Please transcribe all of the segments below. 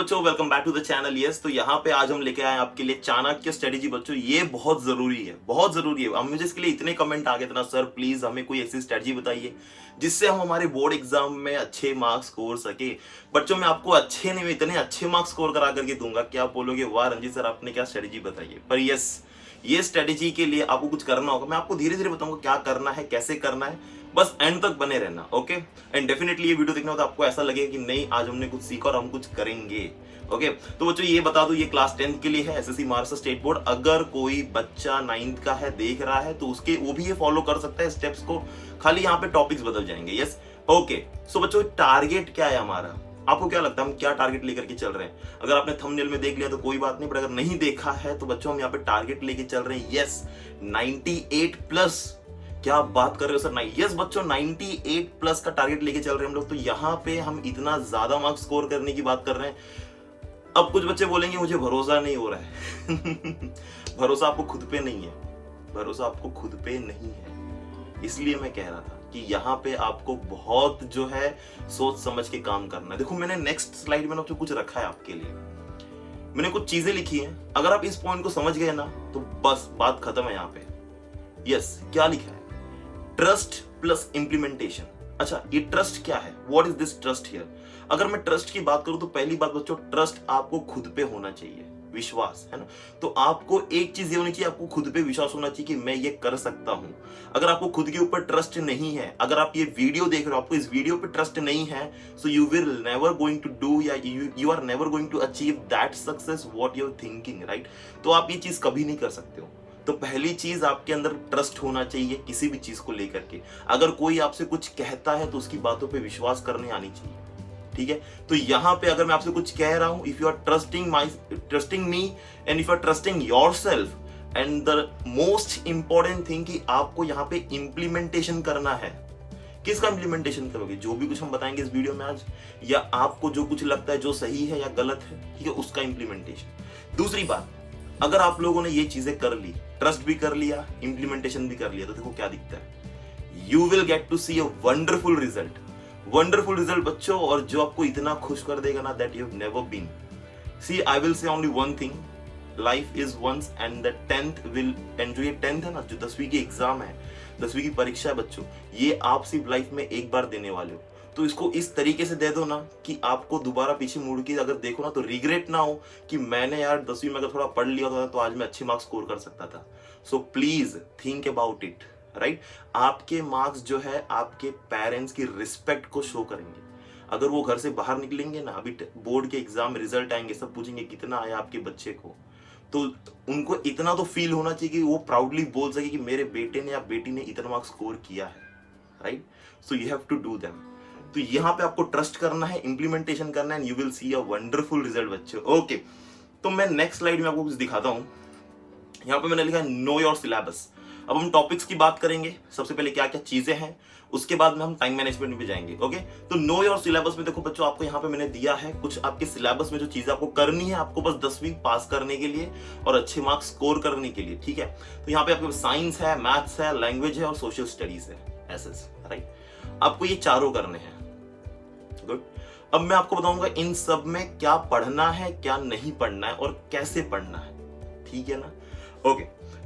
बच्चों, welcome back to the channel. Yes, तो यहाँ पे आज हम लेके आए आपके लिए चाणक्य स्ट्रेटेजी। बच्चों ये बहुत जरूरी है, बहुत जरूरी है। अब मुझे इसके लिए इतने कमेंट आ गए थे ना, सर प्लीज हमें कोई ऐसी स्ट्रेटेजी बताइए जिससे हम हमारे बोर्ड एग्जाम में अच्छे मार्क्स स्कोर सके। बच्चों मैं आपको अच्छे नहीं, इतने अच्छे मार्क्स स्कोर करा करके दूंगा कि आप बोलोगे वाह रंजीत सर आपने क्या स्ट्रेटेजी बताई है। पर यस, ये स्ट्रेटेजी के लिए आपको कुछ करना होगा। मैं आपको धीरे धीरे बताऊंगा क्या करना है, कैसे करना है। बस एंड तक बने रहना, ओके। एंड डेफिनेटली ये वीडियो देखना हो तो आपको ऐसा लगेगा कि नहीं आज हमने कुछ सीखा और हम कुछ करेंगे, ओके। तो बच्चों ये बता दूं, ये क्लास 10th के लिए है, एसएससी महाराष्ट्र स्टेट बोर्ड। अगर कोई बच्चा 9th का है, देख रहा है, तो उसके वो भी ये फॉलो कर सकता है स्टेप्स को। खाली यहाँ पे टॉपिक्स बदल जाएंगे। Yes, okay. सो बच्चों टारगेट क्या है हमारा? आपको क्या लगता है हम क्या टारगेट लेकर के चल रहे हैं? अगर आपने थंबनेल में देख लिया तो कोई बात नहीं, पर अगर नहीं देखा है तो बच्चों हम यहाँ पे टारगेट लेके चल रहे हैं। Yes, 98 plus. क्या बात कर रहे हो सर? नहीं, यस बच्चों 98 प्लस का टारगेट लेके चल रहे हैं हम लोग। तो यहाँ पे हम इतना ज्यादा मार्क्स स्कोर करने की बात कर रहे हैं। अब कुछ बच्चे बोलेंगे मुझे भरोसा नहीं हो रहा है। भरोसा आपको खुद पे नहीं है, भरोसा आपको खुद पे नहीं है। इसलिए मैं कह रहा था कि यहाँ पे आपको बहुत जो है सोच समझ के काम करना है। देखो मैंने नेक्स्ट स्लाइड में कुछ रखा है आपके लिए, मैंने कुछ चीजें लिखी हैं। अगर आप इस पॉइंट को समझ गए ना तो बस बात खत्म है यहाँ पे। यस, क्या लिखा है? Trust plus implementation. अच्छा, ये ट्रस्ट क्या है? What is this trust here? अगर मैं ट्रस्ट की बात करूं तो पहली बात बच्चों, ट्रस्ट आपको खुद पे होना चाहिए, विश्वास, है ना। तो आपको एक चीज ये होनी चाहिए, आपको खुद पे विश्वास होना चाहिए कि मैं ये कर सकता हूं। अगर आपको खुद के ऊपर ट्रस्ट नहीं है, अगर आप ये वीडियो देख रहे हो आपको इस वीडियो पे ट्रस्ट नहीं है, so you will never going to do, या you are never going to achieve that success what you are thinking, right. तो आप ये चीज कभी नहीं कर सकते हो। तो पहली चीज आपके अंदर ट्रस्ट होना चाहिए किसी भी चीज को लेकर के। अगर कोई आपसे कुछ कहता है तो उसकी बातों पे विश्वास करने आनी चाहिए, ठीक है। तो यहां पे अगर मैं आपसे कुछ कह रहा हूं, if you are trusting me and if you are trusting yourself, and the most important thing कि आपको यहां पे इंप्लीमेंटेशन करना है। किसका इंप्लीमेंटेशन करोगे? जो भी कुछ हम बताएंगे इस वीडियो में आज, या आपको जो कुछ लगता है जो सही है या गलत है, ठीक है, उसका इंप्लीमेंटेशन। दूसरी बात, अगर आप लोगों ने ये चीजें कर ली, ट्रस्ट भी कर लिया, इंप्लीमेंटेशन भी कर लिया, तो देखो क्या दिखता है। You will get to see a wonderful result, wonderful result बच्चों, और जो आपको इतना खुश कर देगा ना, that you have never been. See I will say only one thing, life is once and the 10th will, and जो ये 10th है ना, जो 10वीं की एग्जाम है, 10वीं की परीक्षा है बच्चों, ये आप सिर्फ लाइफ में एक बार देने वाले हो। तो इसको इस तरीके से दे दो ना कि आपको दोबारा पीछे मुड़ के अगर देखो ना तो रिग्रेट ना हो कि मैंने यार 10वीं में अगर थोड़ा पढ़ लिया होता तो आज मैं अच्छे मार्क्स स्कोर कर सकता था। So please think about it, right. आपके मार्क्स जो है आपके पेरेंट्स की रिस्पेक्ट को शो करेंगे। अगर वो घर से बाहर निकलेंगे ना, अभी बोर्ड के एग्जाम में रिजल्ट आएंगे, सब पूछेंगे कितना आया आपके बच्चे को, तो उनको इतना तो फील होना चाहिए कि वो प्राउडली बोल सके कि मेरे बेटे ने या बेटी ने इतना मार्क्स स्कोर किया है, right. So you have to do them. तो यहाँ पे आपको ट्रस्ट करना है, इंप्लीमेंटेशन करना है, and you will see a wonderful result बच्चों, ओके। तो मैं नेक्स्ट स्लाइड में आपको कुछ दिखाता हूँ। यहाँ पे मैंने लिखा है नो योर सिलेबस। अब हम टॉपिक्स की बात करेंगे, सबसे पहले क्या क्या चीजें हैं, उसके बाद में हम टाइम मैनेजमेंट पे जाएंगे, ओके। तो नो योर सिलेबस में देखो बच्चों, आपको यहाँ पे मैंने दिया है कुछ आपके सिलेबस में जो चीजें आपको करनी है, आपको बस 10वीं पास करने के लिए और अच्छे मार्क्स स्कोर करने के लिए, ठीक है। तो यहाँ पे आपके साइंस है, मैथ्स है, लैंग्वेज है और सोशल स्टडीज है, एसएस, राइट। आपको ये चारों करने हैं, गुड। अब मैं आपको बताऊंगा इन सब में क्या पढ़ना है, क्या नहीं पढ़ना है और कैसे पढ़ना है, ठीक है ना, ओके।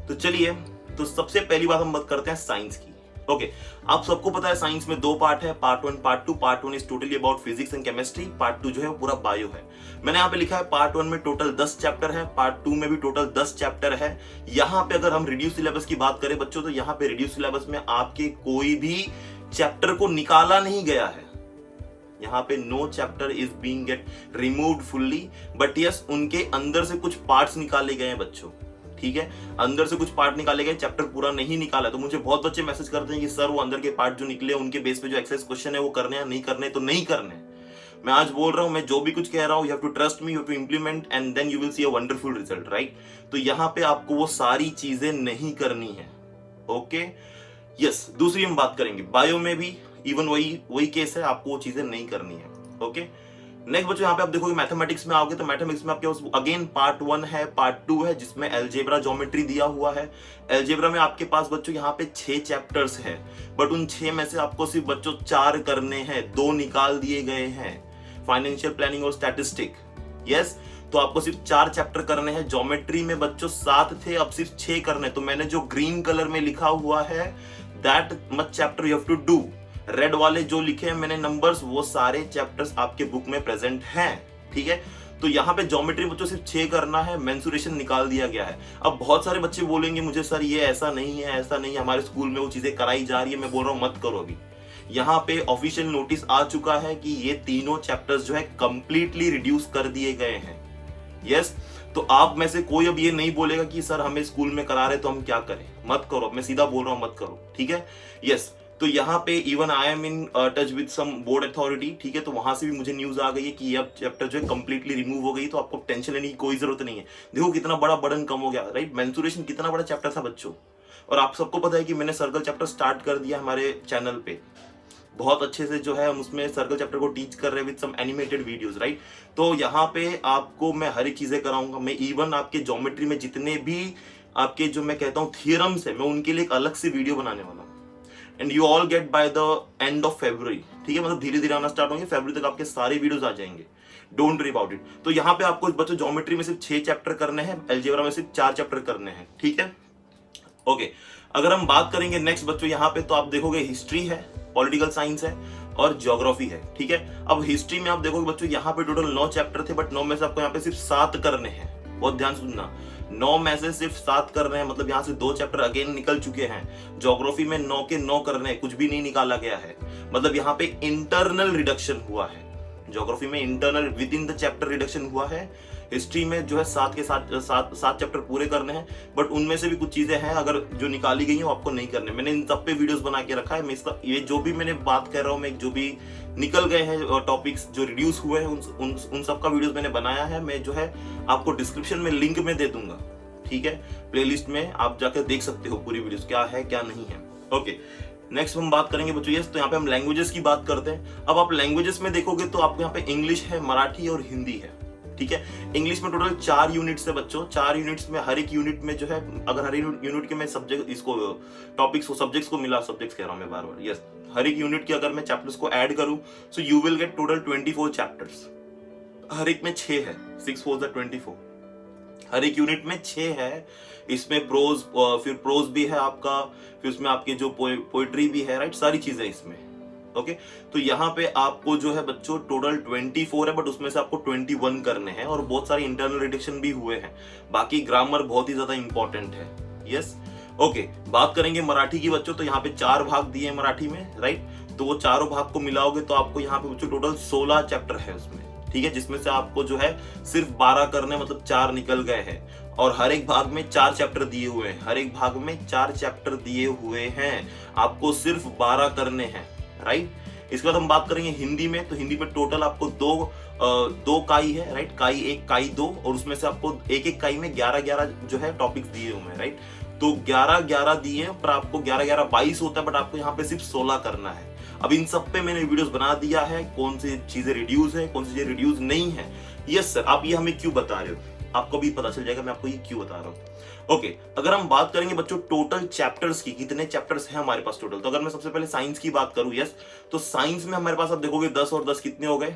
तो चलिए, तो सबसे पहली बात हम बात करते हैं साइंस की, ओके। आप सबको पता है साइंस में 2 पार्ट है, part 1 part 2। Part 1 is totally about physics and chemistry, part 2 जो है वो पूरा बायो है। मैंने यहाँ पे लिखा है पार्ट 1 में टोटल 10 चैप्टर है, पार्ट 2 में भी टोटल 10 चैप्टर है। यहाँ पे अगर हम रिड्यूस सिलेबस की बात करें बच्चों, तो यहाँ पे रिड्यूस सिलेबस में आपके कोई भी चैप्टर को निकाला नहीं गया है। यहाँ पे no chapter is being get removed fully, but yes उनके अंदर से कुछ पार्ट्स निकाले गए हैं बच्चों, ठीक है। अंदर से कुछ पार्ट निकाले गए, चैप्टर पूरा नहीं निकाला। तो मुझे बहुत बच्चे मैसेज करते हैं कि सर वो अंदर के पार्ट जो निकले उनके बेस पे जो एक्सरसाइज क्वेश्चन है वो करने हैं, नहीं करने, तो नहीं करने। मैं आज बोल रहा हूं, मैं जो भी कुछ कह रहा हूं, you have to trust me, you have to implement and then you will see a wonderful result, right. तो यहाँ पे आपको वो सारी चीजें नहीं करनी है, ओके। यस, दूसरी हम बात करेंगे बायो में भी इवन वही केस है, आपको वो चीजें नहीं करनी है, ओके। नेक्स्ट बच्चों यहाँ पे आप देखोगे मैथमेटिक्स में आओगे तो मैथमेटिक्स में आपके पास अगेन पार्ट 1 है, पार्ट 2 है, जिसमें अलजेब्रा ज्योमेट्री दिया हुआ है। अलजेब्रा में आपके पास बच्चों यहाँ पे 6 चैप्टर्स है, बट उन 6 में से आपको सिर्फ बच्चों 4 करने हैं, 2 निकाल दिए गए हैं, फाइनेंशियल प्लानिंग और स्टैटिस्टिक, यस। तो आपको सिर्फ 4 चैप्टर करने हैं। ज्योमेट्री में बच्चों 7 थे, अब सिर्फ 6 करने। तो मैंने जो ग्रीन कलर में लिखा हुआ है that much chapter you have to do. Red वाले जो लिखे हैं मैंने नंबर्स, वो सारे चैप्टर्स आपके बुक में प्रेजेंट हैं, ठीक है। तो यहाँ पे ज्योमेट्री बच्चों सिर्फ 6 करना है, मेंसुरेशन निकाल दिया गया है। अब बहुत सारे बच्चे बोलेंगे मुझे सर ये ऐसा नहीं है, ऐसा नहीं है, हमारे स्कूल में वो चीजें कराई जा रही है। मैं बोल रहा हूँ मत करो। अभी यहाँ पे ऑफिशियल नोटिस आ चुका है कि ये तीनों चैप्टर्स जो है कंप्लीटली रिड्यूस कर दिए गए हैं। यस। तो आप में से कोई अब ये नहीं बोलेगा कि सर हमें स्कूल में करा रहे तो हम क्या करें, मत करो। मैं सीधा बोल रहा हूँ मत करो, ठीक है। यस। तो यहाँ पे even I am in touch with some board authority, ठीक है। तो वहां से भी मुझे न्यूज आ गई है कि ये चैप्टर जो है कंप्लीटली रिमूव हो गई। तो आपको टेंशन लेने की कोई जरूरत नहीं है। देखो कितना बड़ा बर्डन कम हो गया, राइट। मेंसुरेशन कितना बड़ा चैप्टर था बच्चों, और आप सबको पता है कि मैंने सर्कल चैप्टर स्टार्ट कर दिया हमारे चैनल पे। बहुत अच्छे से जो है हम उसमें सर्कल चैप्टर को टीच कर रहे हैं with some animated videos, right. तो यहाँ पे आपको मैं हर एक चीजें कराऊंगा। मैं इवन आपके ज्योमेट्री में जितने भी आपके जो मैं कहता हूँ थियरम्स है, मैं उनके लिए एक अलग से वीडियो बनाने वाला हूँ। And you all get by the end of February, ठीक है। मतलब धीरे धीरे आना स्टार्ट होंगे, फरवरी तक आपके सारे वीडियोस आ जाएंगे। Don't worry about it. तो यहाँ पे आपको बच्चों ज्योमेट्री में सिर्फ 6 चैप्टर करने हैं, अलजेब्रा में सिर्फ 4 चैप्टर करने हैं, ठीक है। ओके। अगर हम बात करेंगे नेक्स्ट बच्चों यहाँ पे, तो आप देखोगे हिस्ट्री है, पॉलिटिकल साइंस है और ज्योग्राफी है, ठीक है। अब हिस्ट्री में आप देखोगे बच्चों यहाँ पे टोटल 9 चैप्टर थे, बट 9 में से आपको यहाँ पे सिर्फ 7 करने हैं। बहुत ध्यान सुनना, 9 में से सिर्फ 7 कर रहे हैं, मतलब यहाँ से 2 चैप्टर अगेन निकल चुके हैं। ज्योग्राफी में 9 के 9 करने हैं, कुछ भी नहीं निकाला गया है। मतलब यहाँ पे इंटरनल रिडक्शन हुआ है। ज्योग्राफी में internal with in the chapter reduction हुआ है। हिस्ट्री में जो है 7 के 7 चैप्टर पूरे करने हैं, बट उनमें से भी कुछ चीजें हैं अगर जो निकाली गई हैं वो आपको नहीं करने। मैंने इन सब पे वीडियोस बना के रखा है। मैं इसका ये जो भी मैंने बात कर रहा हूँ, मैं जो भी निकल गए हैं टॉपिक्स जो रिड्यूस हुए हैं उन सब का वीडियोस मैंने बनाया है। मैं जो है आपको डिस्क्रिप्शन में लिंक में दे दूंगा, ठीक है। प्लेलिस्ट में आप जाकर देख सकते हो पूरी वीडियोस क्या है क्या नहीं है। ओके। नेक्स्ट हम बात करेंगे बच्चों, यस। तो यहाँ पे हम लैंग्वेजेस की बात करते हैं। अब आप लैंग्वेजेस में देखोगे तो आपको यहाँ पे इंग्लिश है, मराठी और हिंदी है, ठीक है। इंग्लिश में टोटल 4 यूनिट्स है बच्चों। 4 यूनिट्स में हर एक यूनिट में जो है, अगर हर एक यूनिट के मैं सब्जेक्ट इसको टॉपिक्स को सब्जेक्ट्स को मिला, सब्जेक्ट्स कह रहा हूं मैं बार बार, यस। हर एक यूनिट के अगर मैं चैप्टर्स को ऐड करूं so you will get total 24 chapters. हर एक में 6 है, 6 4 24। हर एक यूनिट में 6 है। इसमें प्रोज, फिर प्रोज भी है आपका, फिर उसमें आपके जो पोएट्री भी है, राइट। सारी चीजें इसमें, ओके। तो यहाँ पे आपको जो है बच्चों टोटल 24 है, बट उसमें से आपको 21 करने हैं, और बहुत सारे इंटरनल रिडक्शन भी हुए हैं। बाकी ग्रामर बहुत ही ज्यादा इंपॉर्टेंट है, यस। ओके। बात करेंगे मराठी की बच्चों, तो यहाँ पे 4 भाग दिए हैं मराठी में, राइट। तो वो चारों भाग को मिलाओगे तो आपको यहाँ पे बच्चों टोटल 16 चैप्टर है उसमें, ठीक है। जिसमें से आपको जो है सिर्फ 12 करने, मतलब 4 निकल गए हैं। और हर एक भाग में 4 चैप्टर दिए हुए हैं, हर एक भाग में 4 चैप्टर दिए हुए हैं। आपको सिर्फ 12 करने हैं, राइट। इसके बाद हम बात करेंगे हिंदी में। तो हिंदी में टोटल आपको दो काई है, राइट। काई 1, काई 2, और उसमें से आपको एक एक काई में 11-11 जो है टॉपिक्स दिए हुए हैं, राइट। तो 11-11 दिए हैं, पर आपको 11-11 22 होता है, बट आपको यहाँ पे सिर्फ 16 करना है। अब इन सब पे मैंने वीडियोस बना दिया है, कौन सी चीजें रिड्यूस है, कौन सी चीजें रिड्यूस नहीं है। यस सर, आप ये हमें क्यों बता रहे हो, आपको भी पता चल जाएगा मैं आपको ये क्यों बता रहा हूँ। ओके। अगर हम बात करेंगे बच्चों टोटल चैप्टर्स की, कितने चैप्टर्स हैं हमारे पास टोटल, तो अगर मैं सबसे पहले साइंस की बात करूं, यस, तो साइंस में हमारे पास आप देखोगे 10 और 10 कितने हो गए,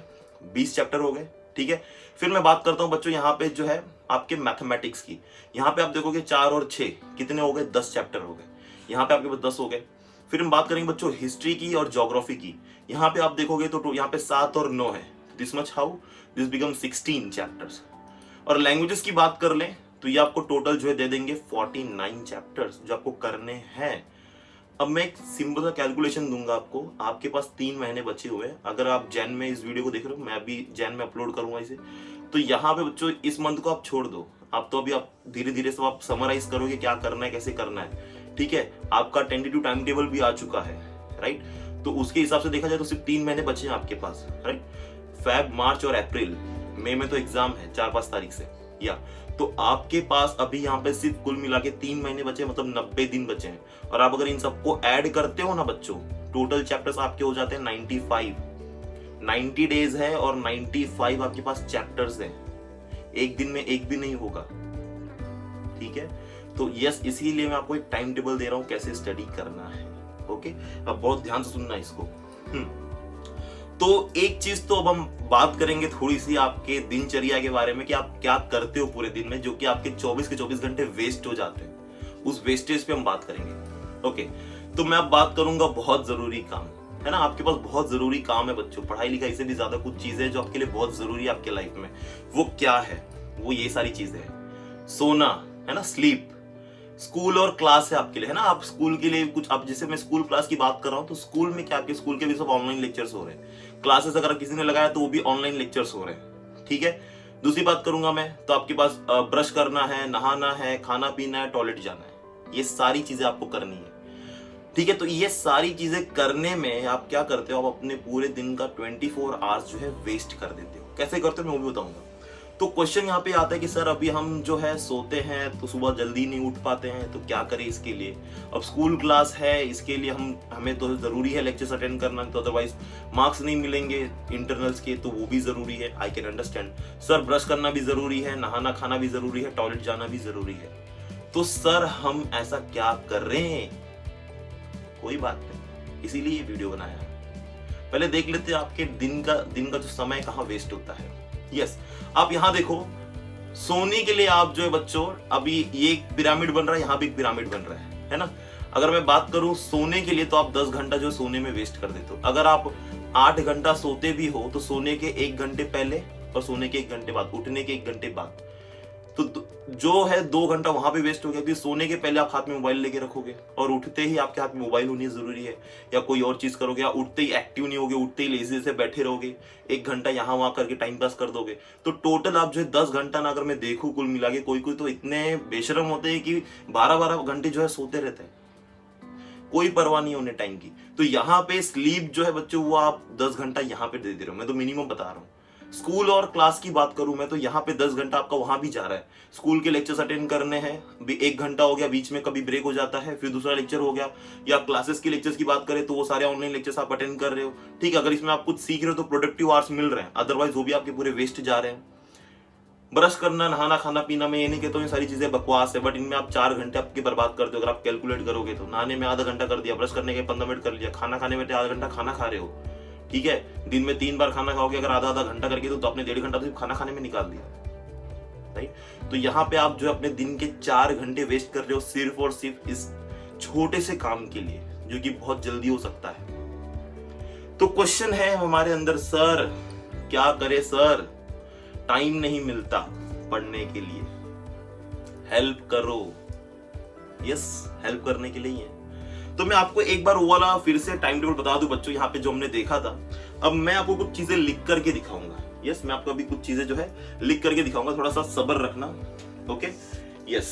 20 चैप्टर हो गए, ठीक है। फिर मैं बात करता हूं बच्चों यहाँ पे जो है आपके मैथमेटिक्स की। यहाँ पे आप देखोगे 4 और 6 कितने हो गए, 10 चैप्टर हो गए। यहाँ पे आपके पास 10 हो गए। फिर हम बात करेंगे बच्चों हिस्ट्री की और ज्योग्राफी की। यहाँ पे आप देखोगे तो यहाँ पे 7 और 9 है। This much how this become 16 chapters. और लैंग्वेजेस की बात कर लें तो ये आपको टोटल जो है दे देंगे 49 चैप्टर्स जो आपको करने हैं। अब मैं एक सिंपल सा कैलकुलेशन दूंगा आपको। आपके पास 3 महीने बचे हुए हैं। अगर आप जैन में इस वीडियो को देख रहे हो, मैं अभी जैन में अपलोड करूंगा इसे, तो यहाँ पे बच्चों इस मंथ को आप छोड़ दो। आप तो अभी आप धीरे धीरे सब आप समराइज करोगे क्या करना है, कैसे करना है, ठीक है। आपका टेंटेटिव टाइम टेबल भी आ चुका है, राइट। तो उसके हिसाब से देखा जाए तो सिर्फ 3 महीने बचे हैं आपके पास, राइट। फेब, मार्च और अप्रैल, मई में तो एग्जाम है 4-5 तारीख से, या तो आपके पास अभी यहाँ पे सिर्फ कुल मिला के 3 महीने बचे, मतलब 90 दिन बचे हैं। और आप अगर इन सबको ऐड करते हो ना बच्चों, टोटल चैप्टर्स आपके हो जाते हैं 95। 90 डेज है और 95 आपके पास चैप्टर्स है। एक दिन में एक भी नहीं होगा, ठीक है। तो यस, इसीलिए मैं आपको एक टाइम टेबल दे रहा हूं कैसे स्टडी करना है, ओके। अब बहुत ध्यान से सुनना इसको। तो एक चीज तो अब हम बात करेंगे थोड़ी सी आपके दिनचर्या के बारे में कि आप क्या करते हो पूरे दिन में, जो कि आपके 24 के 24 घंटे वेस्ट हो जाते हैं। उस वेस्टेज पे हम बात करेंगे। ओके, तो मैं अब बात करूंगा बहुत जरूरी काम, है ना। आपके पास बहुत जरूरी काम है बच्चों, पढ़ाई लिखाई से भी ज्यादा कुछ चीजें जो आपके लिए बहुत जरूरी है आपके लाइफ में। वो क्या है? वो ये सारी चीजें हैं। सोना, है ना, स्लीप। स्कूल और क्लास है आपके लिए, है ना। आप स्कूल के लिए कुछ, अब जैसे मैं स्कूल क्लास की बात कर रहा हूँ, तो स्कूल में क्या, आपके स्कूल के भी सब ऑनलाइन लेक्चर्स हो रहे हैं। क्लासेस अगर किसी ने लगाया तो वो भी ऑनलाइन लेक्चर्स हो रहे हैं, ठीक है। दूसरी बात करूंगा मैं, तो आपके पास ब्रश करना है, नहाना है, खाना पीना है, टॉयलेट जाना है, ये सारी चीजें आपको करनी है, ठीक है। तो ये सारी चीजें करने में आप क्या करते हो, आप अपने पूरे दिन का 24 आवर्स जो है वेस्ट कर देते हो। कैसे करते हो मैं वो भी बताऊंगा। तो क्वेश्चन यहाँ पे आता है कि सर अभी हम जो है सोते हैं तो सुबह जल्दी नहीं उठ पाते हैं, तो क्या करें इसके लिए। अब स्कूल क्लास है, इसके लिए हमें तो जरूरी है लेक्चर्स अटेंड करना, तो अदरवाइज मार्क्स नहीं मिलेंगे इंटरनल्स के, तो वो भी जरूरी है। I can understand. Sir brush करना भी जरूरी है, नहाना खाना भी जरूरी है, टॉयलेट जाना भी जरूरी है। तो सर हम ऐसा क्या कर रहे हैं? कोई बात नहीं, इसीलिए ये वीडियो बनाया है। पहले देख लेते हैं आपके दिन का जो समय कहाँ वेस्ट होता है। यस, आप यहां देखो, सोने के लिए आप जो है बच्चों, अभी ये एक पिरामिड बन रहा है, यहां भी एक पिरामिड बन रहा है ना। अगर मैं बात करूं सोने के लिए, तो आप 10 घंटा जो सोने में वेस्ट कर देते हो। अगर आप 8 घंटा सोते भी हो, तो सोने के 1 घंटे पहले और सोने के 1 घंटे बाद, उठने के 1 घंटे बाद, तो जो है 2 घंटा वहां पे वेस्ट हो गया। क्योंकि सोने के पहले आप हाथ में मोबाइल लेके रखोगे, और उठते ही आपके हाथ में मोबाइल होनी जरूरी है, या कोई और चीज करोगे, या उठते ही एक्टिव नहीं होगे, उठते ही लेजी से बैठे रहोगे, 1 घंटा यहाँ वहां करके टाइम पास कर दोगे। तो टोटल आप जो है 10 घंटा ना, अगर मैं देखूं कुल मिला के, कोई तो इतने बेशरम होते हैं कि 12-12 घंटे जो है सोते रहते हैं, कोई परवाह नहीं होने टाइम की। तो यहाँ पे स्लीप जो है बच्चों, वो आप 10 घंटा यहाँ पे दे दे रहे हो, मैं तो मिनिमम बता रहा हूँ। स्कूल और क्लास की बात करूं मैं, तो यहाँ पे 10 घंटा आपका वहां भी जा रहा है। स्कूल के लेक्चर्स अटेंड करने हैं, 1 घंटा हो गया, बीच में कभी ब्रेक हो जाता है, फिर दूसरा लेक्चर हो गया। या क्लासेस की लेक्चर्स की बात करें तो वो सारे ऑनलाइन लेक्चर्स आप अटेंड कर रहे हो, ठीक है। अगर इसमें आप कुछ सीख रहे हो तो प्रोडक्टिव आवर्स मिल रहे हैं, अदरवाइज वो भी आपके पूरे वेस्ट जा रहे हैं। ब्रश करना, नहाना, खाना पीना, मैं ये नहीं कहता हूँ ये सारी चीजें बकवास है, बट इनमें आप 4 घंटे आपके बर्बाद करते हो। अगर आप कैलकुलेट करोगे तो नहाने में आधा घंटा कर दिया, ब्रश करने के 15 मिनट कर लिया, खाना खाने में आधा घंटा खाना खा रहे हो, ठीक है। दिन में 3 बार खाना खाओगे, अगर आधा आधा घंटा करके, तो आपने 1.5 घंटा तो सिर्फ खाना खाने में निकाल दिया, राइट। तो यहाँ पे आप जो अपने दिन के 4 घंटे वेस्ट कर रहे हो सिर्फ और सिर्फ इस छोटे से काम के लिए, जो कि बहुत जल्दी हो सकता है। तो क्वेश्चन है हमारे अंदर, सर क्या करे सर, टाइम नहीं मिलता पढ़ने के लिए, हेल्प करो। यस, हेल्प करने के लिए ही है। तो मैं आपको एक बार वो वाला फिर से टाइम टेबल बता दूं बच्चों, यहाँ पे जो हमने देखा था। अब मैं आपको कुछ चीजें लिख करके दिखाऊंगा। यस, मैं आपको अभी कुछ चीजें जो है लिख करके दिखाऊंगा, थोड़ा सा सब्र रखना। Okay, yes.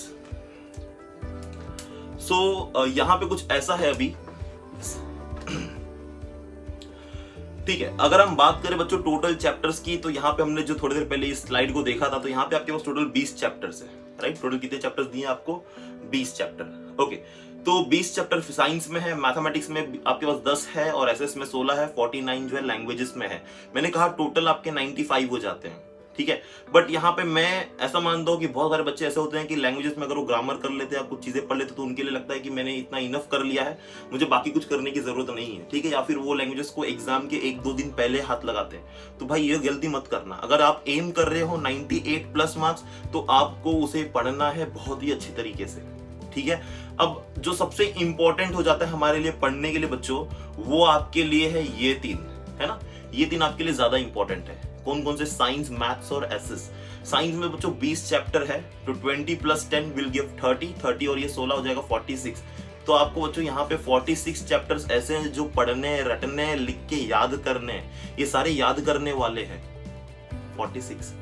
सो यहाँ पे कुछ ऐसा है अभी, ठीक है। अगर हम बात करें बच्चों टोटल चैप्टर्स की, तो यहाँ पे हमने जो थोड़ी देर पहले इस स्लाइड को देखा था, तो यहाँ पे आपके पास टोटल 20 चैप्टर्स है, राइट। टोटल कितने चैप्टर्स दिए आपको? 20 चैप्टर। ओके, तो 20 चैप्टर साइंस में है, मैथमेटिक्स में आपके पास 10 है, और एसएस में 16 है, 49 जो है लैंग्वेजेस में है। मैंने कहा टोटल आपके 95 हो जाते हैं, ठीक है। बट यहाँ पे मैं ऐसा मानता हूँ कि बहुत सारे बच्चे ऐसे होते हैं कि लैंग्वेजेस में अगर वो ग्रामर कर लेते हैं, कुछ चीजें पढ़ लेते, तो उनके लिए लगता है कि मैंने इतना इनफ कर लिया है, मुझे बाकी कुछ करने की जरूरत नहीं है, ठीक है। या फिर वो लैंग्वेजेस को एग्जाम के 1-2 दिन पहले हाथ लगाते हैं। तो भाई ये गलती मत करना। अगर आप एम कर रहे हो 98+ मार्क्स, तो आपको उसे पढ़ना है बहुत ही अच्छी तरीके से, ठीक है। अब जो सबसे इंपॉर्टेंट हो जाता है हमारे लिए पढ़ने के लिए बच्चों, वो आपके लिए है ये 3, है ना। ये 3 आपके लिए ज्यादा इंपॉर्टेंट है। कौन कौन से? साइंस, मैथ्स और एसएस। साइंस में बच्चों 20 चैप्टर है, तो 20 + 10 विल गिव 30 और ये 16 हो जाएगा 46। तो आपको बच्चों यहाँ पे 46 चैप्टर्स ऐसे हैं जो पढ़ने, रटने, लिख के याद करने, ये सारे याद करने वाले हैं 46।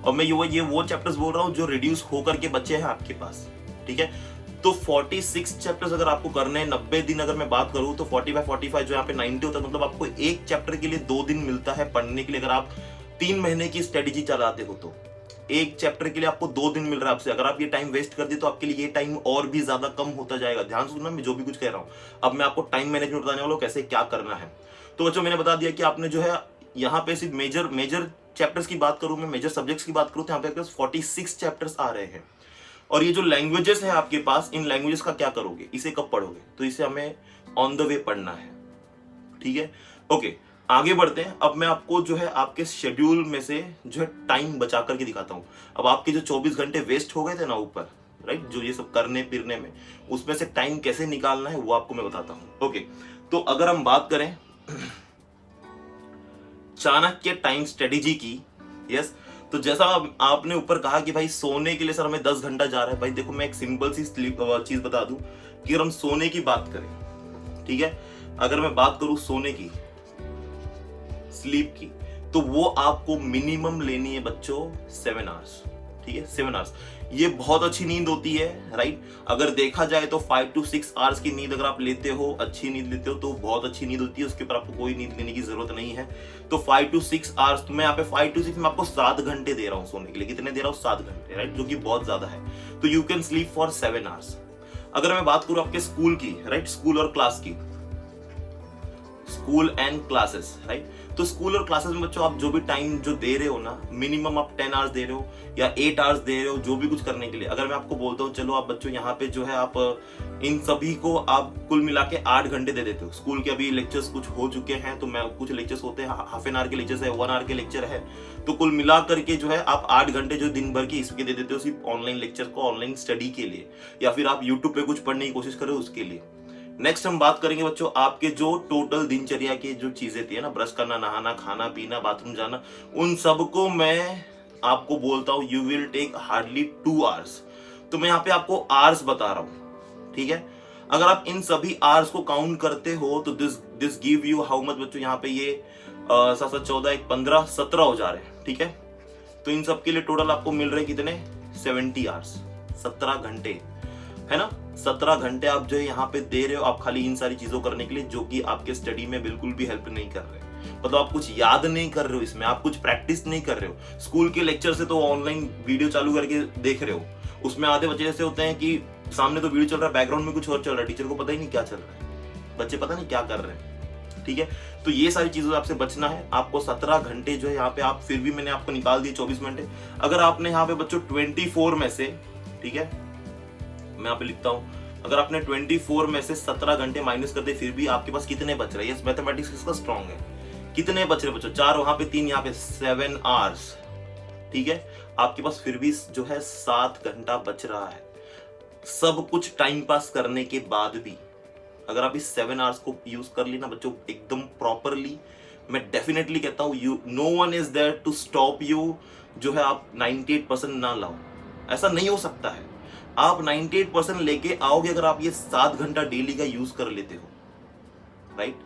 और मैं ये वो चैप्टर्स बोल रहा हूँ जो रिड्यूस होकर के बच्चे हैं आपके पास, ठीक है। तो 46 चैप्टर्स अगर आपको करने हैं 90 दिन, अगर मैं बात करूं तो 45 जो यहाँ पे 90 होता है, मतलब आपको एक चैप्टर के लिए 2 दिन मिलता है पढ़ने के लिए। अगर आप 3 महीने की स्ट्रेटेजी चलाते हो तो एक चैप्टर के लिए आपको 2 दिन मिल रहा है आपसे। अगर आप ये टाइम वेस्ट कर दिए तो आपके लिए ये टाइम और भी ज्यादा कम होता जाएगा। ध्यान से सुनना मैं जो भी कुछ कह रहा हूँ। अब मैं आपको टाइम मैनेजमेंट बताने वाला हूँ, कैसे क्या करना है। तो बच्चों मैंने बता दिया कि आपने जो है यहाँ पे सिर्फ मेजर चैप्टर्स की बात करूं, मैं मेजर सब्जेक्ट्स की बात करूं, तो यहाँ पे 46 चैप्टर्स आ रहे हैं। और ये जो लैंग्वेजेस है आपके पास, इन लैंग्वेजेस का क्या करोगे, इसे कब पढ़ोगे? तो इसे हमें ऑन द वे पढ़ना है, ठीक है। ओके, आगे बढ़ते हैं। अब मैं आपको जो है आपके शेड्यूल में से जो है टाइम बचा करके दिखाता हूँ। अब आपके जो 24 घंटे वेस्ट हो गए थे ना ऊपर, राइट, जो ये सब करने फिरने में, उसमें से टाइम कैसे निकालना है वो आपको मैं बताता हूँ। ओके, तो अगर हम बात करें चाणक्य टाइम स्ट्रेटेजी की, यस, तो जैसा आपने ऊपर कहा कि भाई सोने के लिए सर हमें 10 घंटा जा रहा है, भाई देखो मैं एक सिंपल सी चीज बता दूं कि अगर हम सोने की बात करें, ठीक है, अगर मैं बात करूं सोने की, स्लीप की, तो वो आपको मिनिमम लेनी है बच्चों 7 आवर्स, ठीक है, 7 आवर्स। ये बहुत अच्छी नींद होती है, राइट। अगर देखा जाए तो 5 to 6 आवर्स की नींद अगर आप लेते हो, अच्छी नींद लेते हो, तो बहुत अच्छी नींद होती है, उसके ऊपर आपको कोई नींद लेने की जरूरत नहीं है। तो 5 to 6 आवर्स, तो मैं यहाँ पे 5 to 6 में आपको 7 घंटे दे रहा हूँ सोने के लिए। कितने दे रहा हूँ? 7 घंटे, राइट, जो कि बहुत ज्यादा है। तो you can sleep for 7 hours. अगर मैं बात करूँ आपके स्कूल की, राइट, स्कूल और क्लास की, स्कूल एंड क्लासेस, राइट, तो स्कूल और क्लासेस में बच्चों आप जो भी टाइम जो दे रहे हो ना, मिनिमम आप 10 आवर्स दे रहे हो या 8 आवर्स दे रहे हो, जो भी कुछ करने के लिए। अगर मैं आपको बोलता हूँ चलो आप बच्चों यहाँ पे जो है आप इन सभी को आप कुल मिला के 8 घंटे दे देते हो। स्कूल के अभी लेक्चर्स कुछ हो चुके हैं, तो मैं कुछ लेक्चर्स होते हैं, हाफ एन आवर के लेक्चर्स है, 1 आवर के लेक्चर है, तो कुल मिला करके जो है आप 8 घंटे जो दिन भर की इसके दे देते हो सिर्फ ऑनलाइन लेक्चर को, ऑनलाइन स्टडी के लिए, या फिर आप यूट्यूब पे कुछ पढ़ने की कोशिश करो उसके लिए। नेक्स्ट हम बात करेंगे बच्चों आपके जो टोटल दिनचर्या की जो चीजें थी ना, ब्रश करना, नहाना, खाना पीना, बाथरूम जाना, उन सबको मैं आपको बोलता हूँ you will take hardly 2 hours. तो मैं यहाँ पे आपको आवर्स बता रहा हूँ, ठीक है। अगर आप इन सभी आवर्स को काउंट करते हो तो this give you how much बच्चों, यहाँ पे ये 7 7 14 1 15 17 हो जा रहे हैं, ठीक है। तो इन सब के लिए टोटल आपको मिल रहे कितने? 70 आवर्स, 17 घंटे, है ना। 17 घंटे आप जो है यहाँ पे दे रहे हो आप खाली इन सारी चीजों करने के लिए, जो कि आपके स्टडी में बिल्कुल भी हेल्प नहीं कर रहे। मतलब आप कुछ याद नहीं कर रहे हो इसमें, आप कुछ प्रैक्टिस नहीं कर रहे हो। स्कूल के लेक्चर से तो ऑनलाइन वीडियो चालू करके देख रहे हो, उसमें आधे बच्चे ऐसे होते हैं कि सामने तो वीडियो चल रहा है, बैकग्राउंड में कुछ और चल रहा है, टीचर को पता ही नहीं क्या चल रहा है, बच्चे पता नहीं क्या कर रहे हैं, ठीक है। तो ये सारी चीजों से आपसे बचना है। आपको 17 घंटे जो है यहाँ पे आप, फिर भी मैंने आपको निकाल दिए 24 घंटे। अगर आपने यहाँ पे बच्चों 24 में से, ठीक है, मैं यहाँ पे लिखता हूँ, अगर आपने 24 में से 17 घंटे माइनस कर दे, फिर भी आपके पास कितने बच रहे हैं? यस, मैथमेटिक्स इसका स्ट्रॉन्ग है। कितने बच रहे बच्चों? 4 वहां पे, 3 यहाँ पे, 7 आवर्स, ठीक है। आपके पास फिर भी जो है 7 घंटा बच रहा है। सब कुछ टाइम पास करने के बाद भी अगर आप इस 7 आवर्स को यूज कर ली ना बच्चों एकदम प्रॉपरली, मैं डेफिनेटली कहता हूँ you, no one is there to stop you, जो है आप 98% ना लाओ, ऐसा नहीं हो सकता है। आप 98% लेके आओगे अगर आप ये 7 घंटा डेली का यूज कर लेते हो, राइट।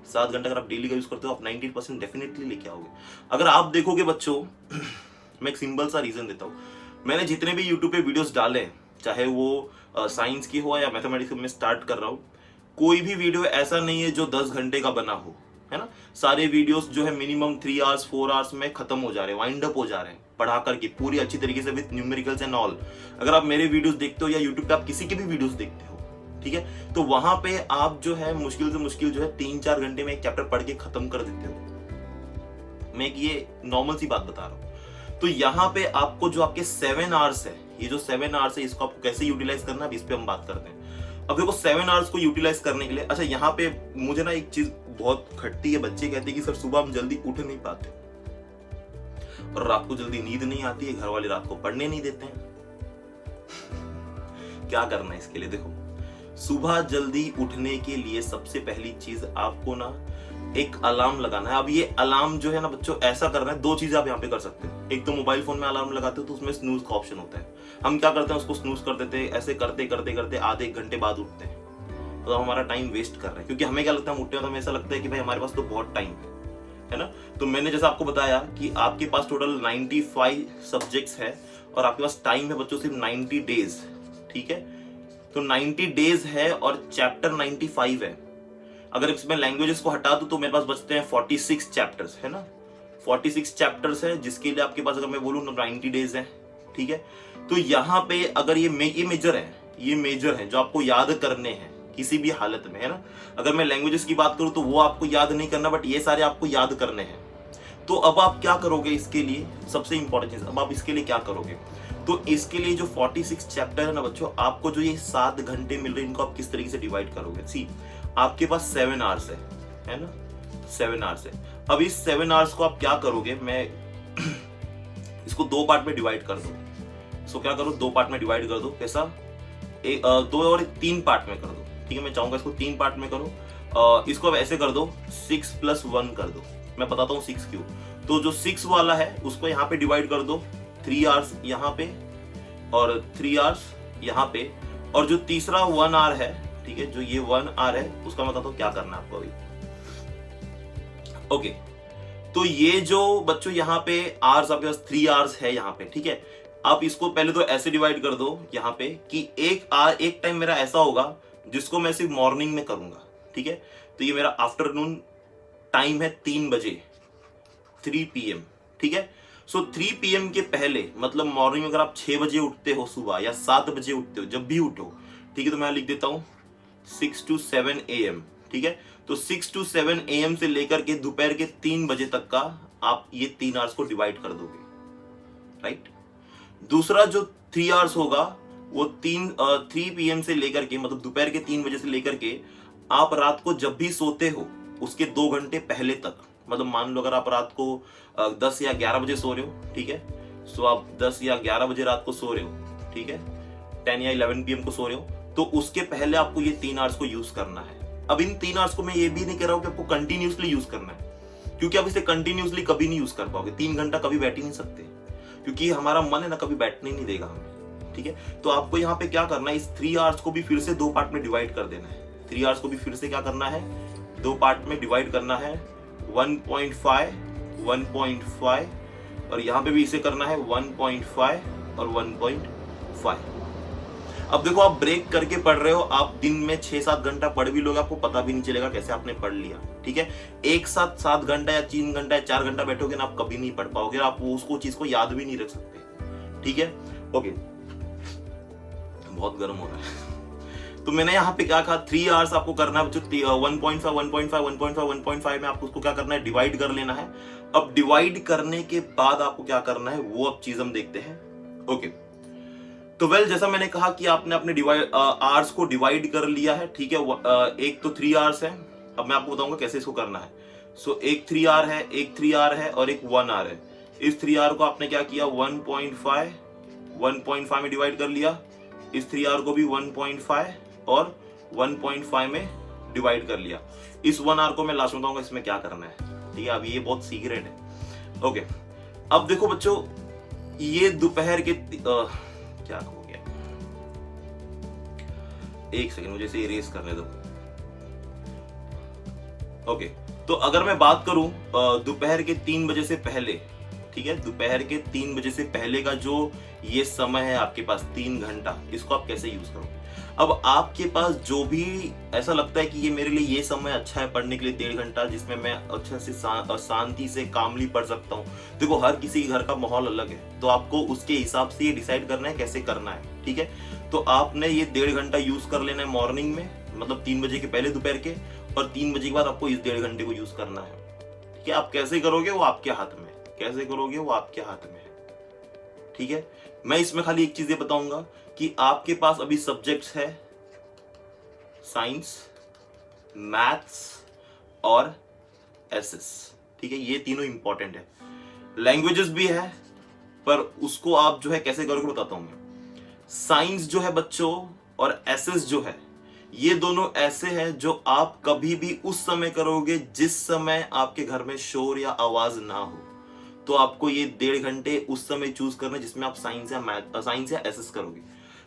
7 घंटा अगर आप डेली का यूज करते हो आप 98% डेफिनेटली लेके आओगे। अगर आप देखोगे बच्चों, मैं एक सिंपल सा रीजन देता हूँ। मैंने जितने भी यूट्यूब पे वीडियोस डाले, चाहे वो साइंस की हो या मैथमेटिक्स में स्टार्ट कर रहा हूँ, कोई भी वीडियो ऐसा नहीं है जो 10 घंटे का बना हो, है ना। सारे वीडियोस जो है मिनिमम 3 आवर्स 4 आवर्स में खत्म हो जा रहे हैं, वाइंड अप हो जा रहे हैं, पढ़ा करके पूरी अच्छी तरीके से विद न्यूमेरिकल्स एंड ऑल। अगर आप मेरे वीडियोस देखते हो या यूट्यूब पे आप किसी के भी वीडियोस देखते हो, ठीक है, तो वहां पे आप जो है मुश्किल से मुश्किल जो है 3-4 घंटे में एक चैप्टर पढ़ के खत्म कर देते हो। मैं एक ये नॉर्मल सी बात बता रहा हूँ। तो यहाँ पे आपको जो आपके 7 आवर्स है, ये जो 7 आवर्स है, इसको आपको कैसे यूटिलाइज करना है, इस पे हम बात करते हैं। अब देखो 7 आवर्स को यूटिलाइज करने के लिए, अच्छा यहाँ पे मुझे ना एक चीज बहुत खटती है, बच्चे कहते हैं कि सर सुबह हम जल्दी उठ नहीं पाते और रात को जल्दी नींद नहीं आती है, घर वाले रात को पढ़ने नहीं देते हैं। क्या करना है इसके लिए? देखो, सुबह जल्दी उठने के लिए सबसे पहली चीज आपको ना एक अलार्म लगाना है। अब ये अलार्म जो है ना बच्चों, ऐसा करना है, 2 चीजें आप यहाँ पे कर सकते हो। एक तो मोबाइल फोन में अलार्म लगाते हो तो उसमें स्नूज का ऑप्शन होता है। हम क्या करते हैं, उसको स्नूज कर देते हैं, ऐसे करते करते करते आधे 1 घंटे बाद उठते हैं, तो हमारा टाइम वेस्ट कर रहे हैं। क्योंकि हमें क्या लगता है, हम उठते हैं तो हमें ऐसा लगता है कि भाई हमारे पास तो बहुत टाइम है ना। तो मैंने जैसा आपको बताया कि आपके पास टोटल 95 सब्जेक्ट्स है और आपके पास टाइम है बच्चों सिर्फ 90 डेज, ठीक है। तो 90 डेज है और चैप्टर 95 है। अगर इसमें लैंग्वेजेस को हटा दूं तो मेरे पास बचते हैं 46 चैप्टर्स, है ना। 46 चैप्टर्स है, जिसके लिए आपके पास अगर मैं बोलूं 90 डेज है, ठीक है। तो यहाँ पे अगर ये मेजर है, ये मेजर है जो आपको याद करने हैं किसी भी हालत में, है ना। अगर मैं लैंग्वेजेस की बात करूं तो वो आपको याद नहीं करना, बट ये सारे आपको याद करने हैं। तो अब आप क्या करोगे इसके लिए, सबसे इंपॉर्टेंट चीज, अब आप इसके लिए क्या करोगे? तो इसके लिए जो 46 चैप्टर है ना बच्चों, आपको जो ये 7 घंटे मिल रहे हैं, इनको आप किस तरीके से डिवाइड करोगे। सी, आपके पास 7 आवर्स है ना। 7 आवर्स है। अब इस 7 आवर्स को आप क्या करोगे, मैं इसको 2 पार्ट में डिवाइड कर दो। सो क्या करो, 2 पार्ट में डिवाइड कर दो। कैसा, 2 और 3 पार्ट में कर दो। ठीक है, मैं चाहूंगा इसको 3 पार्ट में करो। इसको अब ऐसे कर दो, 6 + 1 कर दो। मैं बताता हूँ 6 क्यों। तो जो 6 वाला है उसको यहाँ पे डिवाइड कर दो, 3 आवर्स यहाँ पे और 3 आवर्स यहाँ पे, और जो तीसरा 1 आवर है, ठीक है, जो ये 1 आवर है उसका मैं बताता हूँ क्या करना है आपको अभी। ओके, तो ये जो बच्चों यहाँ पे आवर्स आपके पास 3 आवर्स है यहाँ पे, ठीक है। आप इसको पहले तो ऐसे डिवाइड कर दो यहाँ पे कि एक टाइम मेरा ऐसा होगा जिसको मैं सिर्फ मॉर्निंग में करूंगा, ठीक है। तो ये मेरा आफ्टरनून टाइम है 3 बजे, 3 PM, ठीक है। सो 3 PM के पहले, मतलब मॉर्निंग में अगर आप 6 बजे उठते हो सुबह या 7 बजे उठते हो, जब भी उठो, ठीक है, तो मैं लिख देता हूँ 6 to 7 AM, ठीक है। तो 6 to 7 AM से लेकर के दोपहर के 3 बजे तक का आप ये 3 आवर्स को डिवाइड कर दोगे, राइट। दूसरा जो 3 आवर्स होगा वो 3 PM से लेकर के, मतलब दोपहर के 3 बजे से लेकर के आप रात को जब भी सोते हो उसके 2 घंटे पहले तक, मतलब मान लो अगर आप रात को 10 या 11 बजे सो रहे हो, ठीक है, सो आप 10 या 11 बजे रात को सो रहे हो, ठीक है, 10 या 11 PM को सो रहे हो, तो उसके पहले आपको ये 3 आवर्स को यूज करना है। अब इन 3 आवर्स को मैं ये भी नहीं कह रहा हूं कि आपको कंटिन्यूसली यूज करना है, क्योंकि आप इसे कंटिन्यूसली कभी नहीं यूज कर पाओगे। 3 घंटा कभी बैठ ही नहीं सकते, क्योंकि हमारा मन है ना, कभी बैठने नहीं देगा हमें, ठीक है। तो आपको यहाँ पे क्या करना है, इस 3 आवर्स को भी फिर से 2 पार्ट में डिवाइड कर देना है। 3 आवर्स को भी फिर से क्या करना है, 2 पार्ट में डिवाइड करना है, 1.5, 1.5, और यहाँ पे भी इसे करना है 1.5 और 1.5। अब देखो, आप ब्रेक करके पढ़ रहे हो, आप दिन में 6-7 घंटा पढ़ भी लोगे, आपको पता भी नहीं चलेगा कैसे आपने पढ़ लिया, ठीक है। एक साथ 7 घंटा या 3 घंटा या 4 घंटा बैठोगे ना, आप कभी नहीं पढ़ पाओगे, आप उसको चीज को याद भी नहीं रख सकते, ठीक है। ओके, बहुत गर्म हो रहा है। तो मैंने यहाँ पे क्या कहा, 3 आवर्स आपको करना है, जो 1.5, 1.5, 1.5, 1.5 में आपको उसको क्या करना है, डिवाइड कर लेना है। अब डिवाइड करने के बाद आपको क्या करना है, वो अब चीज हम देखते हैं। ओके, तो वेल, जैसा मैंने कहा कि आपने अपने आवर्स को डिवाइड कर लिया है, ठीक है। एक तो 3 आवर्स है, अब मैं आपको बताऊंगा कैसे इसको करना है। सो एक 3 आवर है, एक 3 आवर है और एक 1 आवर है। इस 3 आवर को आपने क्या किया, 1.5 में डिवाइड कर लिया। इस 3 आवर को भी 1.5 और 1.5 में डिवाइड कर लिया। इस 1 आवर को मैं लास्ट में बताऊंगा इसमें क्या करना है, ठीक है। अभी ये बहुत सीक्रेट है। ओके, अब देखो बच्चों, ये दोपहर के क्या हो गया, एक सेकंड मुझे इसे इरेज करने दो। ओके, तो अगर मैं बात करूं दोपहर के 3 बजे से पहले, ठीक है, दोपहर के 3 बजे से पहले का जो ये समय है आपके पास 3 घंटा, इसको आप कैसे यूज करोगे। अब आपके पास जो भी ऐसा लगता है कि ये मेरे लिए ये समय अच्छा है पढ़ने के लिए, 1.5 घंटा, जिसमें मैं अच्छे से शांति से कामली पढ़ सकता हूँ। देखो, हर किसी के घर का माहौल अलग है, तो आपको उसके हिसाब से ये डिसाइड करना है कैसे करना है, ठीक है। तो आपने ये 1.5 घंटा यूज कर लेना है मॉर्निंग में, मतलब 3 बजे के पहले दोपहर के, और 3 बजे के बाद आपको इस 1.5 घंटे को यूज करना है, ठीक है। आप कैसे करोगे वो आपके हाथ में, कैसे करोगे वो आपके हाथ में है, ठीक है। मैं इसमें खाली एक चीज ये बताऊंगा कि आपके पास अभी सब्जेक्ट्स है साइंस, मैथ्स और एसएस, ठीक है। ये तीनों इंपॉर्टेंट है। लैंग्वेजेस भी है, पर उसको आप जो है कैसे करोगे बताता हूं मैं। साइंस जो है बच्चों और एसएस जो है, ये दोनों ऐसे हैं जो आप कभी भी उस समय करोगे जिस समय आपके घर में शोर या आवाज ना हो। तो आपको ये 1.5 घंटे उस समय चूज करना जिसमें आप साइंस या एसएस करोगे।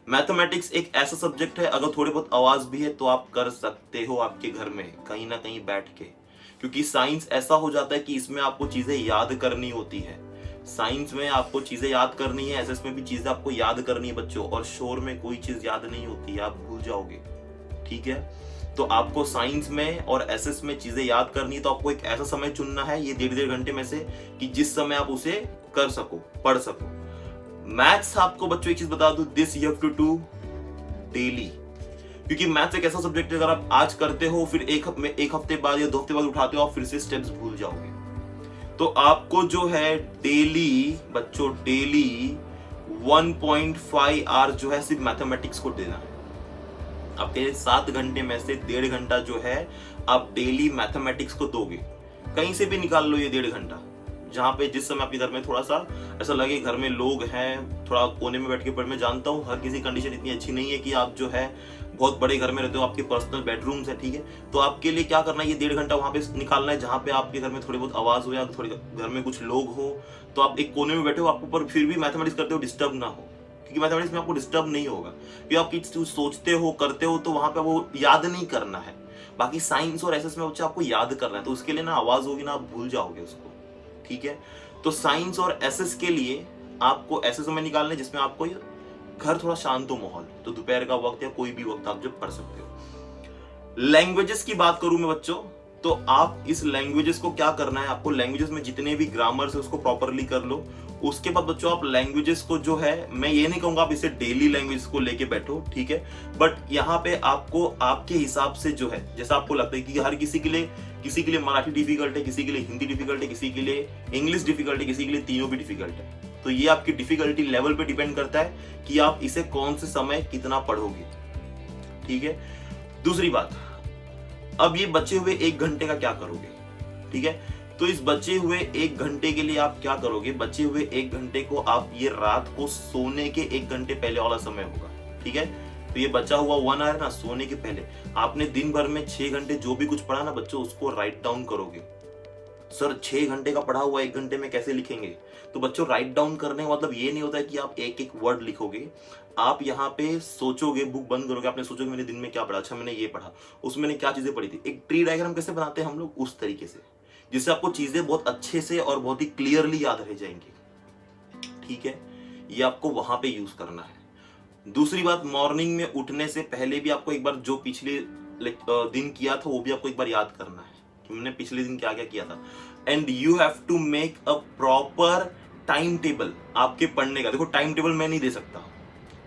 मैथमेटिक्स एक ऐसा सब्जेक्ट है, अगर थोड़ी बहुत आवाज भी है तो आप कर सकते हो आपके घर में कहीं ना कहीं बैठ के, क्योंकि साइंस ऐसा हो जाता है कि इसमें आपको चीजें याद करनी होती है। साइंस में आपको चीजें याद करनी है, एसएस में भी चीजें आपको याद करनी है बच्चों, और शोर में कोई चीज याद नहीं होती है, आप भूल जाओगे, ठीक है। तो आपको साइंस में और एसएस में चीजें याद करनी है, तो आपको एक ऐसा समय चुनना है ये 1.5 घंटे में से कि जिस समय आप उसे कर सको, पढ़ सको। मैथ्स आपको बच्चों एक चीज बता दूं, this you have to do daily, क्योंकि मैथ्स एक ऐसा सब्जेक्ट है अगर आप आज करते हो फिर एक हफ्ते बाद या 2 हफ्ते बाद उठाते हो, आप फिर से स्टेप्स भूल जाओगे। तो आपको जो है डेली बच्चों, डेली 1.5 आवर जो है सिर्फ मैथमेटिक्स को देना है। आपके 7 घंटे में से 1.5 घंटा जो है आप डेली मैथमेटिक्स को दोगे। कहीं से भी निकाल लो ये 1.5 घंटा, जहाँ पे जिस समय आपके घर में थोड़ा सा ऐसा लगे घर में लोग हैं, थोड़ा कोने में बैठ के पढ़। मैं जानता हूँ हर किसी कंडीशन इतनी अच्छी नहीं है कि आप जो है बहुत बड़े घर में रहते हो, आपके पर्सनल बेडरूम्स है, ठीक है। तो आपके लिए क्या करना है, ये 1.5 घंटा वहाँ पे निकालना है जहाँ पे आपके घर में थोड़ी बहुत आवाज हो या थोड़ी घर में कुछ लोग हो, तो आप एक कोने में बैठे हो, आपको पर फिर भी मैथमेटिक्स करते हो डिस्टर्ब ना हो, क्योंकि मैथमेटिक्स में आपको डिस्टर्ब नहीं होगा, क्योंकि आप कुछ सोचते हो करते हो तो वहां पे वो याद नहीं करना है। बाकी साइंस और एसएस में बच्चा आपको याद करना है, तो उसके लिए ना आवाज होगी ना, आप भूल जाओगे उसको, ठीक है। तो साइंस और एसएस के लिए आपको ऐसे समय निकालना है जिसमें आपको घर थोड़ा शांत हो माहौल, तो दोपहर का वक्त या कोई भी वक्त आप जब पढ़ सकते हो। लैंग्वेजेस की बात करूं मैं बच्चों, तो आप इस लैंग्वेजेस को क्या करना है, आपको लैंग्वेजेस में जितने भी ग्रामर्स है उसको प्रॉपरली कर लो। उसके बाद बच्चों आप लैंग्वेजेस को जो है, मैं ये नहीं कहूंगा आप इसे डेली लैंग्वेज को लेके बैठो, ठीक है, बट यहाँ पे आपको आपके हिसाब से जो है, जैसा आपको लगता है कि हर किसी के लिए मराठी डिफिकल्ट है, किसी के लिए हिंदी डिफिकल्ट है, किसी के लिए इंग्लिश डिफिकल्ट है, किसी के लिए तीनों भी डिफिकल्ट है। तो ये आपकी डिफिकल्टी लेवल पे डिपेंड करता है कि आप इसे कौन से समय कितना पढ़ोगे, ठीक है। दूसरी बात, अब ये बचे हुए 1 घंटे का क्या करोगे, ठीक है। तो इस बचे हुए 1 घंटे के लिए आप क्या करोगे, बचे हुए 1 घंटे को आप ये रात को सोने के 1 घंटे पहले वाला समय होगा, ठीक है। तो ये बचा हुआ 1 आवर ना, सोने के पहले आपने दिन भर में 6 घंटे जो भी कुछ पढ़ा ना बच्चों, उसको राइट डाउन करोगे। सर 6 घंटे का पढ़ा हुआ 1 घंटे में कैसे लिखेंगे, तो बच्चों राइट डाउन करने का मतलब ये नहीं होता है कि आप एक एक वर्ड लिखोगे। आप यहाँ पे सोचोगे, बुक बंद करोगे, आपने सोचोगे मैंने दिन में क्या पढ़ा, अच्छा मैंने ये पढ़ा, उसमें मैंने क्या चीजें पढ़ी थी। एक ट्री डायग्राम कैसे बनाते हैं हम लोग, उस तरीके से, जिससे आपको चीजें बहुत अच्छे से और बहुत ही क्लियरली याद रह जाएंगी, ठीक है। ये आपको वहां पे यूज करना है। दूसरी बात, मॉर्निंग में उठने से पहले भी आपको एक बार जो पिछले दिन किया था वो भी आपको एक बार याद करना है कि मैंने पिछले दिन क्या क्या किया था। And you have to make a proper time table आपके पढ़ने का। देखो टाइम टेबल मैं नहीं दे सकता,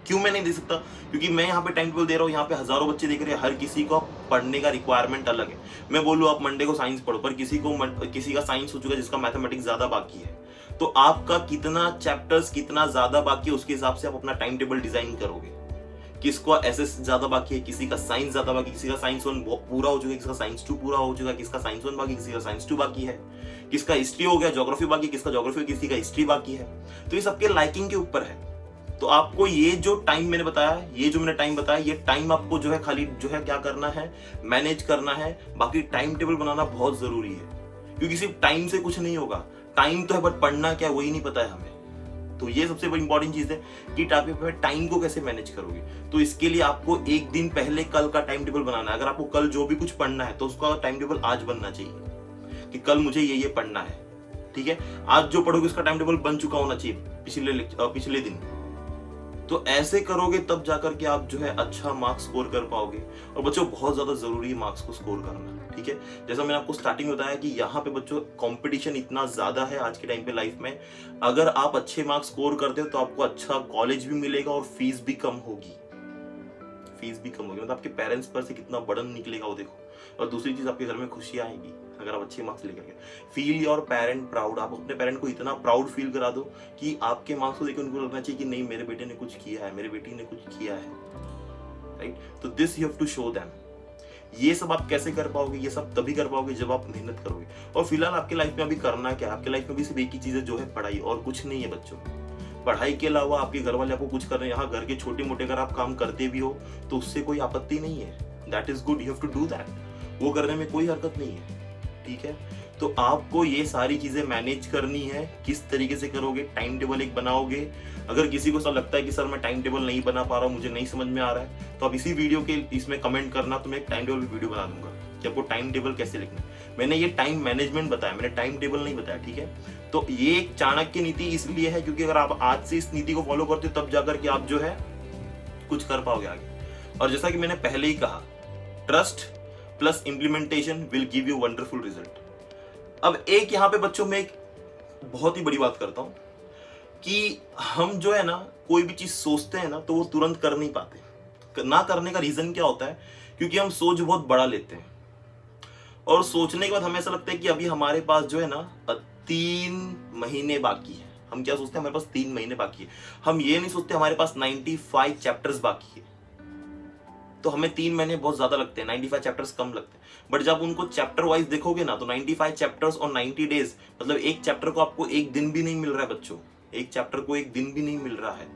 क्यों मैं नहीं दे सकता, क्योंकि मैं यहाँ पे टाइम टेबल दे रहा हूँ, यहाँ पे हजारों बच्चे देख रहे हैं, हर किसी को पढ़ने का रिक्वायरमेंट अलग है। मैं बोलूँ आप मंडे को साइंस पढ़ो, पर किसी का साइंस हो चुका है जिसका मैथमेटिक्स ज्यादा बाकी है, तो आपका कितना चैप्टर्स कितना ज्यादा बाकी है उसके हिसाब से आप अपना टाइम टेबल डिजाइन करोगे। किसको एसएस ज्यादा बाकी है, किसी का साइंस ज्यादा बाकी, किसी का साइंस 1 पूरा हो चुका है, किसी का साइंस 2 पूरा हो चुका है, किसका साइंस 1 बाकी, किसी का साइंस 2 बाकी है, किसका हिस्ट्री हो गया, ज्योग्राफी बाकी, किसका ज्योग्राफी, किसी का हिस्ट्री बाकी है। तो ये सबके लाइकिंग के ऊपर है। तो आपको ये जो टाइम मैंने बताया, ये जो मैंने टाइम बताया, ये टाइम आपको जो है खाली जो है क्या करना है, मैनेज करना है। बाकी टाइम टेबल बनाना बहुत जरूरी है, क्योंकि सिर्फ टाइम से कुछ नहीं होगा। टाइम तो है बट पढ़ना क्या वही नहीं पता है हमें। तो ये सबसे बड़ी इंपॉर्टेंट चीज है कि टाइम को कैसे मैनेज करोगे। तो इसके लिए आपको एक दिन पहले कल का टाइम टेबल बनाना है। अगर आपको कल जो भी कुछ पढ़ना है तो उसका टाइम टेबल आज बनना चाहिए कि कल मुझे ये पढ़ना है, ठीक है। आज जो पढ़ोगे उसका टाइम टेबल बन चुका होना चाहिए पिछले दिन। तो ऐसे करोगे तब जाकर के आप जो है अच्छा मार्क्स स्कोर कर पाओगे। और बच्चों बहुत ज्यादा जरूरी है मार्क्स को स्कोर करना, ठीक है। जैसा मैंने आपको स्टार्टिंग में बताया कि यहाँ पे बच्चों कंपटीशन इतना ज्यादा है आज के टाइम पे लाइफ में। अगर आप अच्छे मार्क्स स्कोर करते हो तो आपको अच्छा कॉलेज भी मिलेगा और फीस भी कम होगी, मतलब आपके पेरेंट्स पर से कितना बर्डन निकलेगा वो देखो। और दूसरी चीज, आपके घर में खुशियां आएंगी अगर आप अच्छे मार्क्स लेकर के। फील योर पेरेंट प्राउड, आप अपने पेरेंट को इतना प्राउड फील करा दो कि आपके मार्क्स को देखकर उनको लगना चाहिए कि नहीं मेरे बेटे ने कुछ किया है, मेरे बेटी ने कुछ किया है, राइट। तो this you have to show them. ये सब आप कैसे कर पाओगे, ये सब तभी कर पाओगे जब आप मेहनत करोगे। और फिलहाल आपके लाइफ में अभी करना क्या है, आपके लाइफ में भी सिर्फ एक ही चीज है जो है पढ़ाई, और कुछ नहीं है बच्चों। पढ़ाई के अलावा आपके घर वाले आपको कुछ कर रहे हैं, यहाँ घर के छोटे मोटे अगर आप काम करते भी हो तो उससे कोई आपत्ति नहीं है, that is good, you have to do that, वो करने में कोई हरकत नहीं है, ठीक है। तो आपको ये सारी चीजें मैनेज करनी है। किस तरीके से करोगे, टाइम टेबल एक बनाओगे। अगर किसी को ऐसा लगता है कि सर मैं टाइम टेबल नहीं बना पा रहा हूँ, मुझे नहीं समझ में आ रहा है, तो आप इसी वीडियो के इसमें कमेंट करना, तो मैं एक टाइम टेबल वीडियो बना दूंगा कि आपको टाइम टेबल कैसे लिखना है। मैंने ये टाइम मैनेजमेंट बताया, मैंने टाइम टेबल नहीं बताया, ठीक है। तो ये एक चाणक्य नीति इसलिए है क्योंकि अगर आप आज से इस नीति को फॉलो करते हो तब जाकर के आप जो है कुछ कर पाओगे आगे। और जैसा कि मैंने पहले ही कहा, trust plus implementation will give you wonderful result. अब एक यहाँ पे बच्चों में एक बहुत ही बड़ी बात करता हूं कि हम जो है ना कोई भी चीज सोचते हैं ना तो वो तुरंत कर नहीं पाते। ना करने का रीजन क्या होता है, क्योंकि हम सोच बहुत बड़ा लेते हैं और सोचने के बाद हमें ऐसा लगता है कि अभी हमारे पास जो है ना 3 महीने बाकी है। हम क्या सोचते हैं, हमारे पास 3 महीने बाकी है। हम ये नहीं सोचते हमारे पास 95 चैप्टर्स बाकी है। तो हमें 3 महीने बहुत ज्यादा लगते हैं, 95 चैप्टर्स कम लगते हैं। बट जब उनको चैप्टर वाइज देखोगे ना, तो 95 चैप्टर्स और 90 डेज, मतलब एक चैप्टर को आपको एक दिन भी नहीं मिल रहा है बच्चों, एक चैप्टर को एक दिन भी नहीं मिल रहा है।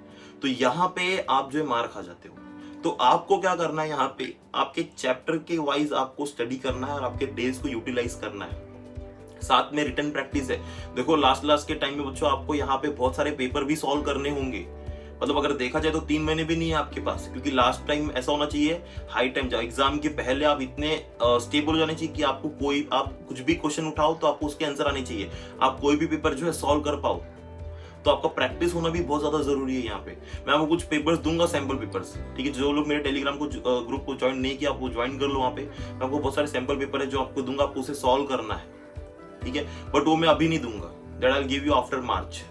तो यहाँ पे आप जो है मार खा जाते हो। तो आपको क्या करना है, यहाँ पे आपके चैप्टर के वाइज आपको स्टडी करना है और आपके डेज को यूटिलाइज करना है। साथ में रिटन प्रैक्टिस है। देखो लास्ट के टाइम में बच्चों आपको यहाँ पे बहुत सारे पेपर भी सॉल्व करने होंगे। मतलब अगर देखा जाए तो 3 महीने भी नहीं है आपके पास, क्योंकि लास्ट टाइम ऐसा होना चाहिए हाई टाइम जाओ एग्जाम के पहले आप इतने स्टेबल हो जाने चाहिए कि आपको कोई, आप कुछ भी क्वेश्चन उठाओ तो आपको उसके आंसर आने चाहिए, आप कोई भी पेपर जो है सॉल्व कर पाओ। तो आपका प्रैक्टिस होना भी बहुत ज्यादा जरूरी है। यहाँ पे मैं आपको कुछ पेपर्स दूंगा, सैंपल पेपर्स, ठीक है। जो लोग मेरे टेलीग्राम को ग्रुप को ज्वाइन नहीं किया, आपको ज्वाइन कर लो। वहाँ पे मैं आपको बहुत सारे सैंपल पेपर है जो आपको दूंगा, आपको उसे सॉल्व करना है, ठीक है। बट वो मैं अभी नहीं दूंगा, that I will give you after March,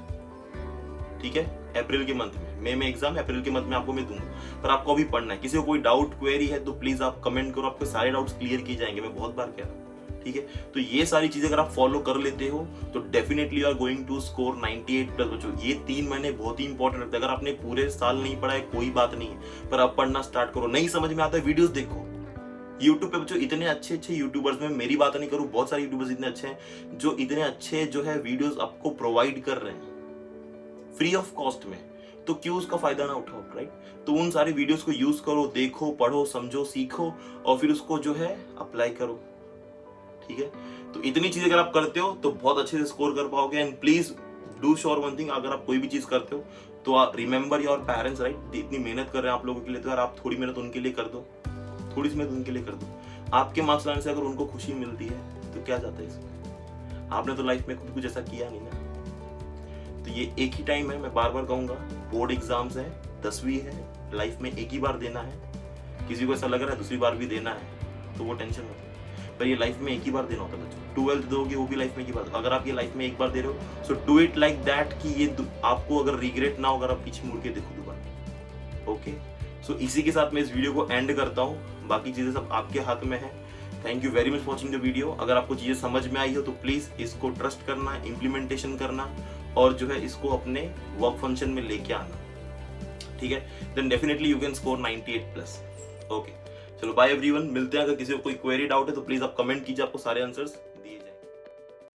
ठीक है। अप्रैल के मंथ में, मई में एग्जाम, अप्रैल के मंथ में आपको मैं दूंगा। पर आपको अभी पढ़ना है। किसी को कोई डाउट क्वेरी है तो प्लीज आप कमेंट करो, आपके सारे डाउट्स क्लियर किए जाएंगे, मैं बहुत बार कह रहा हूँ, ठीक है। तो ये सारी चीजें अगर आप फॉलो कर लेते हो तो definitely you are going to score 98 plus. बच्चों ये 3 महीने बहुत ही इंपॉर्टेंट रखते हैं। अगर आपने पूरे साल नहीं पढ़ा है कोई बात नहीं है, पर आप पढ़ना स्टार्ट करो। नहीं समझ में आता है वीडियोस देखो यूट्यूब पे बच्चों, इतने अच्छे यूट्यूबर्स में, मेरी बात नहीं करूं, बहुत सारे यूट्यूबर्स इतने अच्छे हैं जो इतने अच्छे जो है वीडियोस आपको प्रोवाइड कर रहे हैं फ्री ऑफ कॉस्ट में। तो क्यों उसका फायदा ना उठाओ, राइट। तो उन सारे वीडियोस को यूज करो, देखो, पढ़ो, समझो, सीखो और फिर उसको जो है अप्लाई करो, ठीक है। तो इतनी चीजें अगर आप करते हो तो बहुत अच्छे से स्कोर कर पाओगे। And please do sure one thing, अगर आप कोई भी चीज करते हो तो आप रिमेंबर योर पेरेंट्स, राइट। इतनी मेहनत कर रहे हैं आप लोगों के लिए, तो यार आप थोड़ी मेहनत उनके लिए कर दो, थोड़ी सी मेहनत उनके लिए कर दो। आपके मार्क्स लाने से अगर उनको खुशी मिलती है तो क्या जाता है इसमें। आपने तो लाइफ में खुद कुछ ऐसा किया नहीं ना। तो ये एक ही टाइम है, मैं बार बार कहूंगा, बोर्ड एग्जाम्स है, 10वीं है, लाइफ में एक ही बार देना है। किसी को ऐसा लग रहा है दूसरी बार भी देना है तो वो टेंशन मत लो, पर ये लाइफ में एक ही बार देना होता है बच्चों। 12th दोगे वो भी लाइफ में एक ही बार। अगर आप ये लाइफ में एक बार दे रहे हो so do it like that कि ये आपको अगर रिग्रेट ना हो अगर आप पीछे मुड़ के देखो दोबारा, ओके। सो इसी के साथ मैं इस वीडियो को एंड करता हूँ। बाकी चीजें सब आपके हाथ में है। Thank you very much for watching the video. अगर आपको चीजें समझ में आई हो तो प्लीज इसको ट्रस्ट करना, इम्प्लीमेंटेशन करना और जो है इसको अपने वर्क फंक्शन में लेके आना, ठीक है। Then definitely you can score 98 plus, okay. चलो बाय एवरीवन, मिलते हैं। अगर किसी को कोई क्वेरी डाउट है तो प्लीज आप कमेंट कीजिए, आपको सारे आंसर्स